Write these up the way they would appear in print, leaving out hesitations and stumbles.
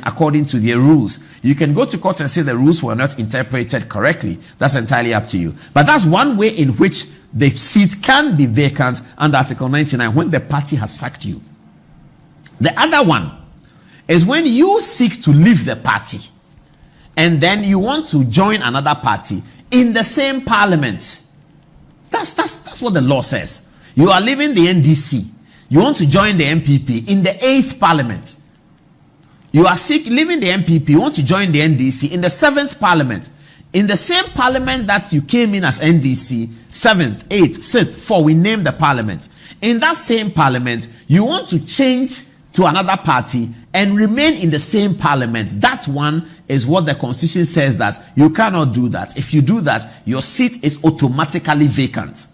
government according to their rules. You can go to court and say the rules were not interpreted correctly. That's entirely up to you. But that's one way in which the seat can be vacant under Article 99 when the party has sacked you. The other one is when you seek to leave the party and then you want to join another party in the same parliament. That's what the law says. You are leaving the NDC. You want to join the MPP in the 8th parliament. You are leaving the MPP. You want to join the NDC in the 7th parliament. In the same parliament that you came in as NDC, 7th, 8th, 6th, 4, we named the parliament. In that same parliament, you want to change to another party and remain in the same parliament. That one is what the Constitution says that you cannot do that. If you do that, your seat is automatically vacant.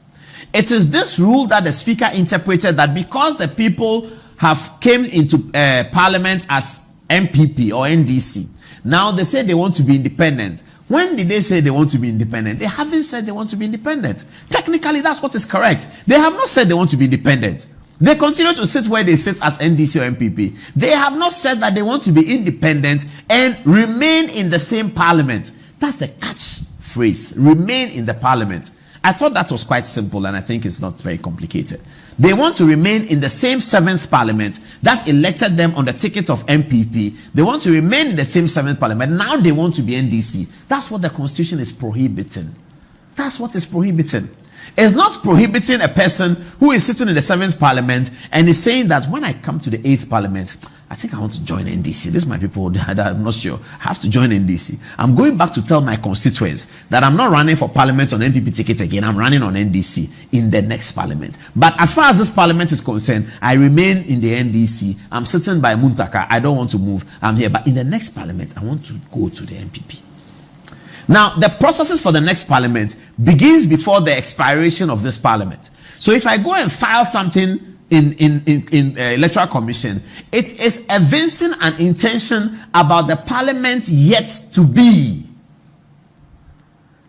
It is this rule that the Speaker interpreted that because the people have came into Parliament as MPP or NDC, now they say they want to be independent. When did they say they want to be independent? They haven't said they want to be independent. Technically, that's what is correct. They have not said they want to be independent. They continue to sit where they sit as NDC or MPP. They have not said that they want to be independent and remain in the same parliament. That's the catch phrase. Remain in the parliament. I thought that was quite simple, and I think it's not very complicated. They want to remain in the same 7th parliament that elected them on the ticket of MPP. They want to remain in the same 7th parliament. Now they want to be NDC. That's what the Constitution is prohibiting. That's what is prohibiting. It's not prohibiting a person who is sitting in the 7th parliament and is saying that when I come to the 8th parliament, I think I want to join NDC. This is my people that I'm not sure. I have to join NDC. I'm going back to tell my constituents that I'm not running for parliament on NPP ticket again. I'm running on NDC in the next parliament. But as far as this parliament is concerned, I remain in the NDC. I'm sitting by Muntaka. I don't want to move. I'm here. But in the next parliament, I want to go to the NPP. Now, the processes for the next parliament begins before the expiration of this parliament. So if I go and file something in electoral commission, it is evincing an intention about the parliament yet to be.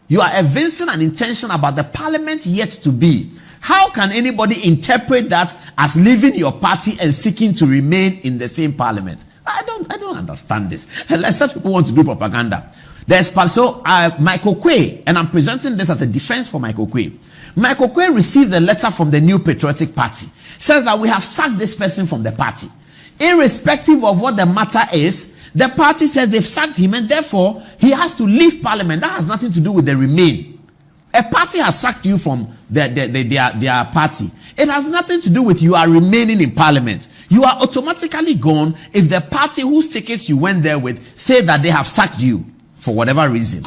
You are evincing an intention about the parliament yet to be. How can anybody interpret that as leaving your party and seeking to remain in the same parliament? I don't understand this. Unless people want to do propaganda. There's Michael Okyere, and I'm presenting this as a defense for Michael Okyere. Michael Okyere received a letter from the New Patriotic Party. Says that we have sacked this person from the party. Irrespective of what the matter is, the party says they've sacked him and therefore he has to leave parliament. That has nothing to do with the remain. A party has sacked you from their party. It has nothing to do with you are remaining in parliament. You are automatically gone if the party whose tickets you went there with say that they have sacked you for whatever reason.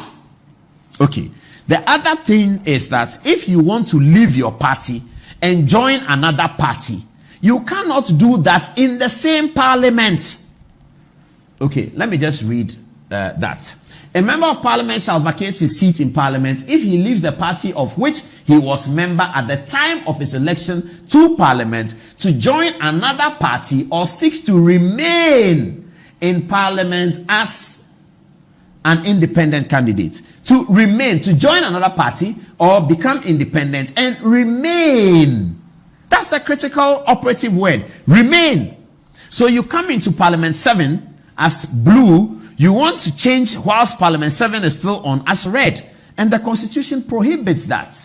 Okay. The other thing is that if you want to leave your party and join another party, you cannot do that in the same parliament. Okay, let me just read that. A member of parliament shall vacate his seat in parliament if he leaves the party of which he was member at the time of his election to parliament to join another party or seeks to remain in parliament as an independent candidate. To remain, to join another party or become independent and remain. That's the critical operative word. Remain. So you come into Parliament 7 as blue. You want to change whilst Parliament 7 is still on as red. And the Constitution prohibits that.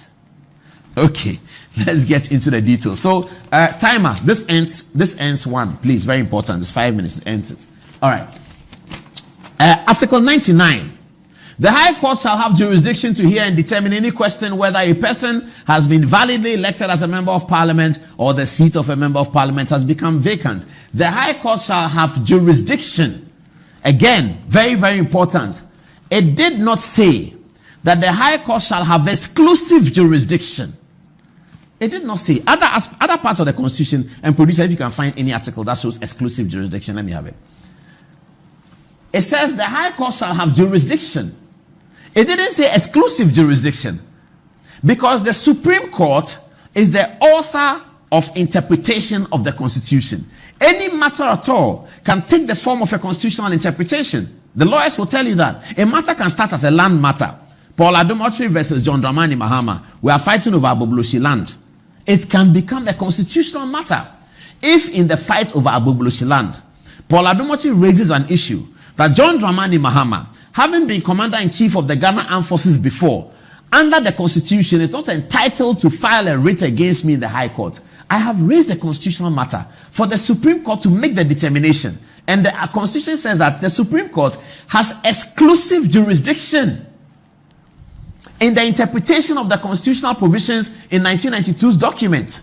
Okay, let's get into the details. So, timer. This ends 1. Please, very important. It's 5 minutes. It ends it. All right. Article 99. The High Court shall have jurisdiction to hear and determine any question whether a person has been validly elected as a member of parliament or the seat of a member of parliament has become vacant. The High Court shall have jurisdiction. Again, very, very important. It did not say that the High Court shall have exclusive jurisdiction. It did not say. Other parts of the Constitution, and producer, if you can find any article that shows exclusive jurisdiction, let me have it. It says the High Court shall have jurisdiction. It didn't say exclusive jurisdiction, because the Supreme Court is the author of interpretation of the Constitution. Any matter at all can take the form of a constitutional interpretation. The lawyers will tell you that. A matter can start as a land matter. Paul Adom Okyere versus John Dramani Mahama. We are fighting over Abobloshi land. It can become a constitutional matter. If in the fight over Abobloshi land, Paul Adom Okyere raises an issue that John Dramani Mahama, having been Commander-in-Chief of the Ghana Armed Forces before, under the Constitution, is not entitled to file a writ against me in the High Court. I have raised a constitutional matter for the Supreme Court to make the determination. And the Constitution says that the Supreme Court has exclusive jurisdiction in the interpretation of the constitutional provisions in 1992's document.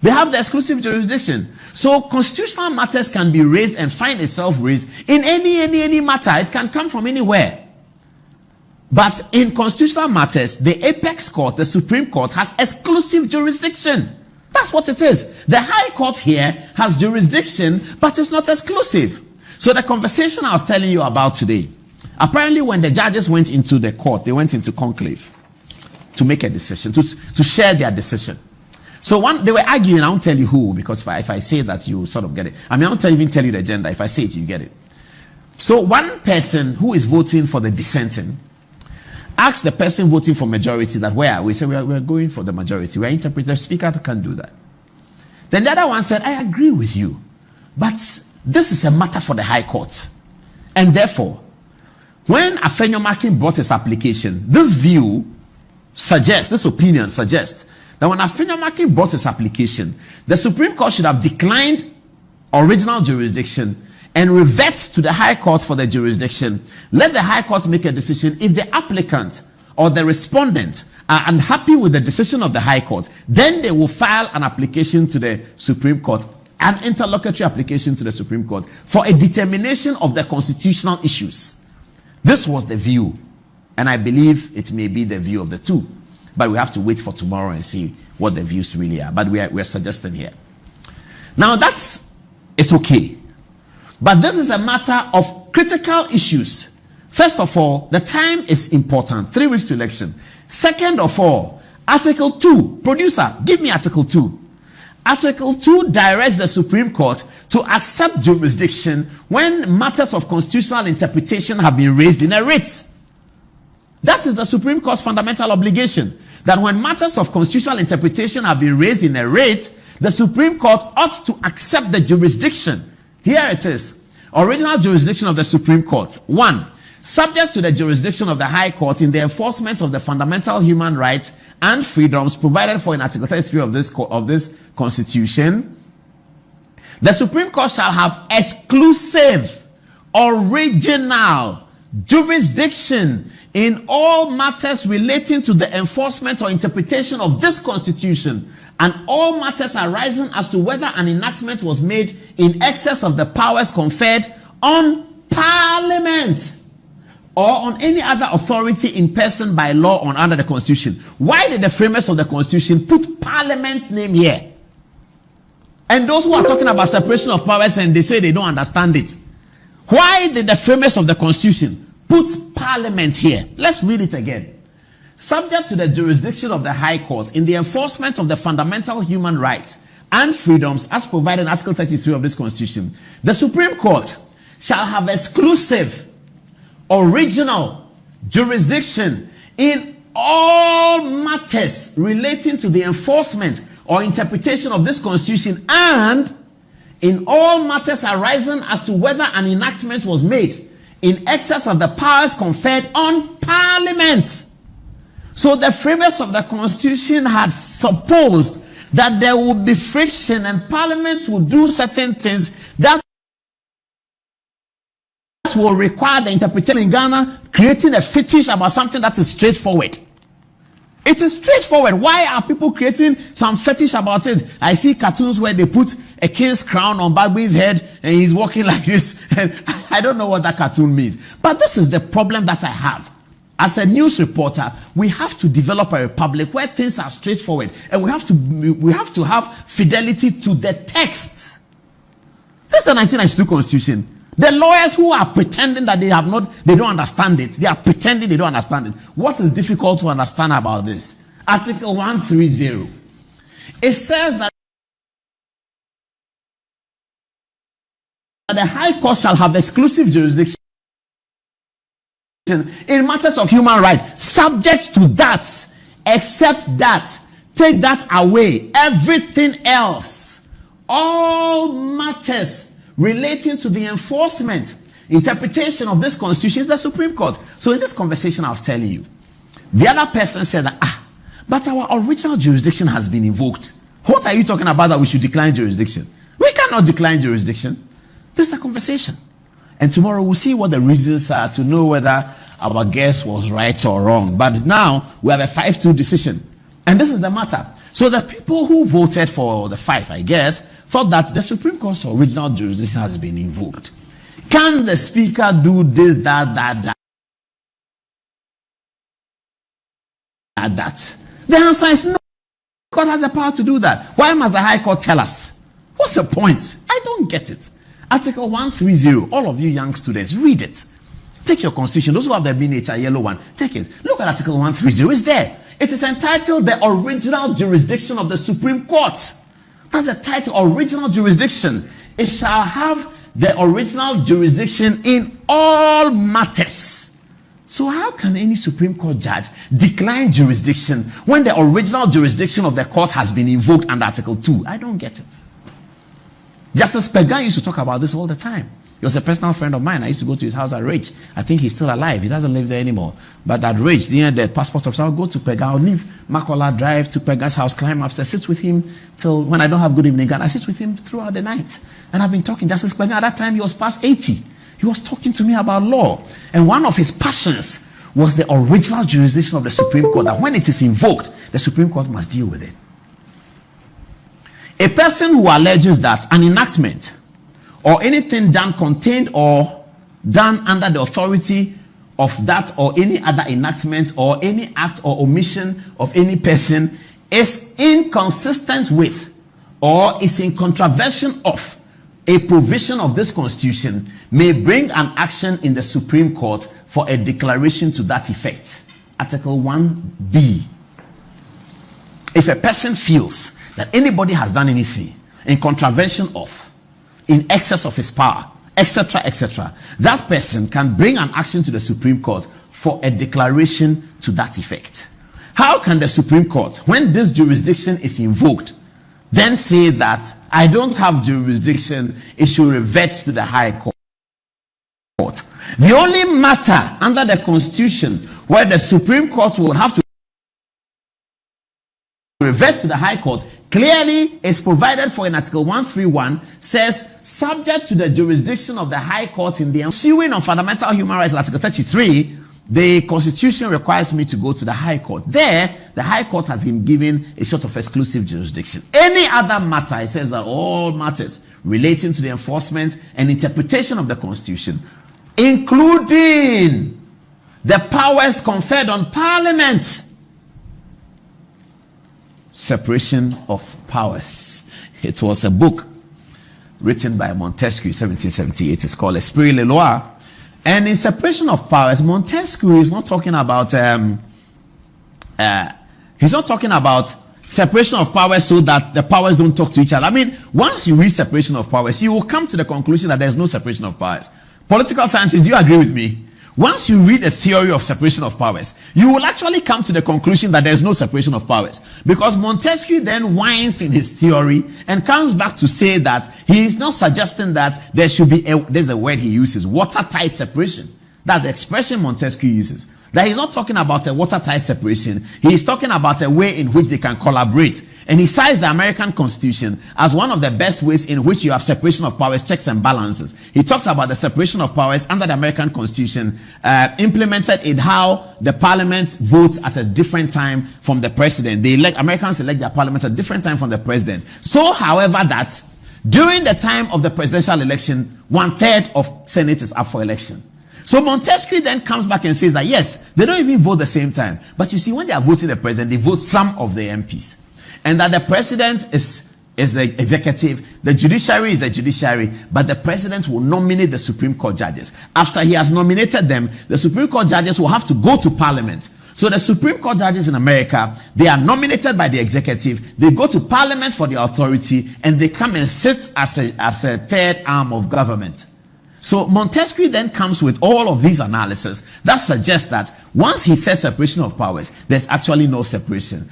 They have the exclusive jurisdiction. So constitutional matters can be raised and find itself raised in any matter. It can come from anywhere. But in constitutional matters, the apex court, the Supreme Court, has exclusive jurisdiction. That's what it is. The High Court here has jurisdiction, but it's not exclusive. So the conversation I was telling you about today, apparently when the judges went into the court, they went into conclave to make a decision, to share their decision. So they were arguing. I won't tell you who, because if I say that, you sort of get it. I mean, I won't even tell you the agenda. If I say it, you get it. So one person who is voting for the dissenting asked the person voting for majority that where are we? Say we're going for the majority. We're interpreting. The speaker can't do that. Then the other one said, I agree with you, but this is a matter for the High Court. And therefore, when Afenyo Makin brought his application, this opinion suggests that when Afenyo Makin brought his application, the Supreme Court should have declined original jurisdiction and revert to the High Court for the jurisdiction. Let the High Court make a decision. If the applicant or the respondent are unhappy with the decision of the High Court, then they will file an application to the Supreme Court, an interlocutory application to the Supreme Court for a determination of the constitutional issues. This was the view, and I believe it may be the view of the two. But we have to wait for tomorrow and see what the views really are. But we're suggesting here. Now it's okay. But this is a matter of critical issues. First of all, the time is important. 3 weeks to election. Second of all, Article 2. Producer, give me Article 2. Article 2 directs the Supreme Court to accept jurisdiction when matters of constitutional interpretation have been raised in a writ. That is the Supreme Court's fundamental obligation. That when matters of constitutional interpretation have been raised in a writ, the Supreme Court ought to accept the jurisdiction. Here it is. Original jurisdiction of the Supreme Court. 1. Subject to the jurisdiction of the High Court in the enforcement of the fundamental human rights and freedoms provided for in Article 33 of this Constitution, the Supreme Court shall have exclusive, original jurisdiction in all matters relating to the enforcement or interpretation of this Constitution, and all matters arising as to whether an enactment was made in excess of the powers conferred on Parliament or on any other authority in person by law or under the Constitution. Why did the framers of the Constitution put Parliament's name here? And those who are talking about separation of powers and they say they don't understand it, why did the framers of the Constitution put Parliament here? Let's read it again. Subject to the jurisdiction of the High Court in the enforcement of the fundamental human rights and freedoms as provided in Article 33 of this Constitution, the Supreme Court shall have exclusive, original jurisdiction in all matters relating to the enforcement or interpretation of this Constitution, and in all matters arising as to whether an enactment was made in excess of the powers conferred on Parliament. So the framers of the Constitution had supposed that there would be friction and Parliament would do certain things that will require the interpretation in Ghana, creating a fetish about something that is straightforward. It is straightforward. Why are people creating some fetish about it? I see cartoons where they put a king's crown on Bagby's head and he's walking like this. And I don't know what that cartoon means. But this is the problem that I have. As a news reporter, we have to develop a republic where things are straightforward, and we have to have fidelity to the text. This is the 1992 Constitution. The lawyers who are pretending that they don't understand it, they are pretending they don't understand it. What is difficult to understand about this? Article 130. It says that the High Court shall have exclusive jurisdiction in matters of human rights, subject to that, except that, take that away, everything else, all matters relating to the enforcement, interpretation of this constitution is the Supreme Court. So in this conversation I was telling you, the other person said that, but our original jurisdiction has been invoked. What are you talking about that we should decline jurisdiction? We cannot decline jurisdiction. This is the conversation. And tomorrow we'll see what the reasons are to know whether our guess was right or wrong. But now we have a 5-2 decision. And this is the matter. So the people who voted for the 5, I guess, thought that the Supreme Court's original jurisdiction has been invoked. Can the speaker do this, that? The answer is no. The court has the power to do that. Why must the High Court tell us? What's the point? I don't get it. Article 130, all of you young students, read it. Take your constitution. Those who have the miniature yellow one, take it. Look at Article 130. It's there. It is entitled the original jurisdiction of the Supreme Court. That's the title, original jurisdiction. It shall have the original jurisdiction in all matters. So how can any Supreme Court judge decline jurisdiction when the original jurisdiction of the court has been invoked under Article 2? I don't get it. Justice Pegan used to talk about this all the time. He was a personal friend of mine. I used to go to his house at Rage. I think he's still alive. He doesn't live there anymore. But at Rage, near the passport office, I'll go to Pegan. I'll leave Makola Drive to Pegan's house, climb upstairs, sit with him till when I don't have good evening. And I sit with him throughout the night. And I've been talking. Justice Pegan, at that time, he was past 80. He was talking to me about law. And one of his passions was the original jurisdiction of the Supreme Court, that when it is invoked, the Supreme Court must deal with it. A person who alleges that an enactment or anything done contained or done under the authority of that or any other enactment or any act or omission of any person is inconsistent with or is in contravention of a provision of this constitution may bring an action in the Supreme Court for a declaration to that effect. Article 1B. If a person feels that anybody has done anything in contravention of, in excess of his power, etc., etc., that person can bring an action to the Supreme Court for a declaration to that effect. How can the Supreme Court, when this jurisdiction is invoked, then say that I don't have jurisdiction, it should revert to the High Court? The only matter under the Constitution where the Supreme Court will have to revert to the High Court clearly is provided for in Article 131, says subject to the jurisdiction of the High Court in the ensuing of fundamental human rights. Article 33, the Constitution requires me to go to the High Court. There, the High Court has been given a sort of exclusive jurisdiction. Any other matter, it says that all matters relating to the enforcement and interpretation of the Constitution, including the powers conferred on Parliament. Separation of Powers. It was a book written by Montesquieu, 1778. It's called Esprit le Loi. And in Separation of Powers, Montesquieu is not talking about he's not talking about separation of powers so that the powers don't talk to each other. I mean, once you read Separation of Powers, you will come to the conclusion that there's no separation of powers. Political scientists, do you agree with me? Once you read a theory of separation of powers, you will actually come to the conclusion that there's no separation of powers. Because Montesquieu then whines in his theory and comes back to say that he is not suggesting that there should be there's a word he uses, watertight separation. That's the expression Montesquieu uses. That he's not talking about a watertight separation. He is talking about a way in which they can collaborate. And he cites the American Constitution as one of the best ways in which you have separation of powers, checks and balances. He talks about the separation of powers under the American Constitution, implemented in how the parliament votes at a different time from the president. Americans elect their parliament at a different time from the president. So, however, that during the time of the presidential election, 1/3 of Senate is up for election. So Montesquieu then comes back and says that yes, they don't even vote the same time. But you see, when they are voting the president, they vote some of the MPs. And that the president is the executive, the judiciary is the judiciary, but the president will nominate the Supreme Court judges. After he has nominated them, the Supreme Court judges will have to go to Parliament. So the Supreme Court judges in America, they are nominated by the executive, they go to Parliament for the authority, and they come and sit as a third arm of government. So Montesquieu then comes with all of these analyses that suggest that once he says separation of powers, there's actually no separation.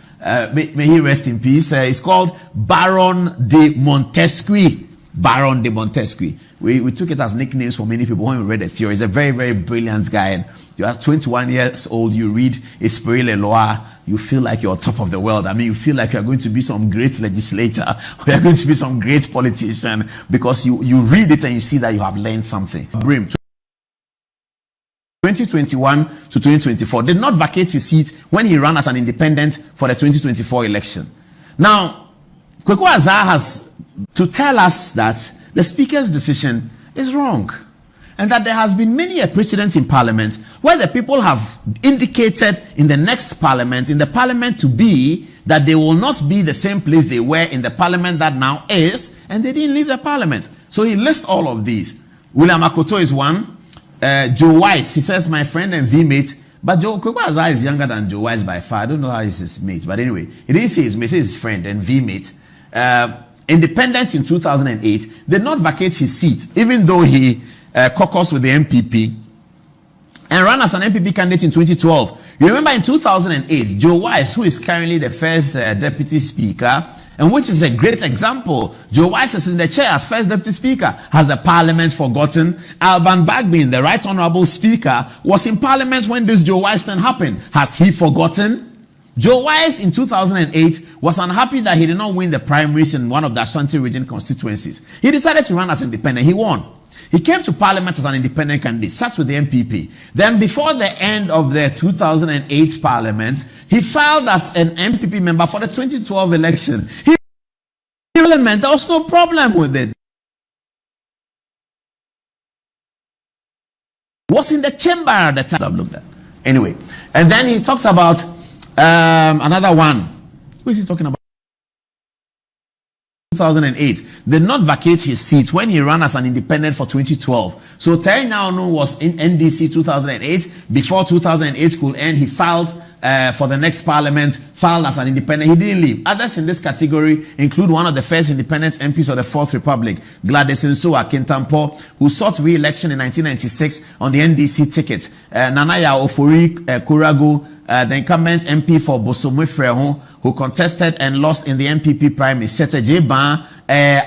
May he rest in peace. It's called Baron de Montesquieu. Baron de Montesquieu. We took it as nicknames for many people when we read the theory. He's a very, very brilliant guy. And you are 21 years old, you read Esprit Le Loi, you feel like you're on top of the world. I mean, you feel like you're going to be some great legislator, or you're going to be some great politician, because you read it and you see that you have learned something. Brim, 2021 to 2024, did not vacate his seat when he ran as an independent for the 2024 election. Now, Kweku Azar has to tell us that the Speaker's decision is wrong, and that there has been many a precedent in Parliament where the people have indicated in the next Parliament, in the Parliament to be, that they will not be the same place they were in the Parliament that now is, and they didn't leave the Parliament. So he lists all of these. William Akoto is one. Joe Wise, he says, my friend and V-mate, but Joe Kweku Azar is younger than Joe Wise by far. I don't know how he's his mate, but anyway, he didn't say his mate, he says his friend and V-mate. Independent in 2008 did not vacate his seat, even though he caucused with the MPP and ran as an MPP candidate in 2012. You remember in 2008, Joe Wise, who is currently the first deputy speaker, and which is a great example. Joe Wise is in the chair as first deputy speaker. Has the Parliament forgotten? Alban Bagbin, the right honorable speaker, was in Parliament when this Joe Wise thing happened. Has he forgotten? Joe Wise in 2008 was unhappy that he did not win the primaries in one of the Ashanti region constituencies. He decided to run as independent. He won. He came to Parliament as an independent candidate, sat with the MPP. Then before the end of the 2008 Parliament, he filed as an MPP member for the 2012 election. Parliament, there was no problem with it. Was in the chamber at the time. I've looked at. Anyway, and then he talks about another one. Who is he talking about? 2008 did not vacate his seat when he ran as an independent for 2012. So Terry Nyanu was in NDC 2008. Before 2008 could end, he filed for the next Parliament, filed as an independent. He didn't leave. Others in this category include one of the first independent MPs of the Fourth Republic, Gladys Nsoa Kintampo, who sought re-election in 1996 on the NDC ticket. Nanaya Ofori Kuragu, the incumbent MP for Bosomwe Freho, who contested and lost in the MPP primary. Sete J. Ban,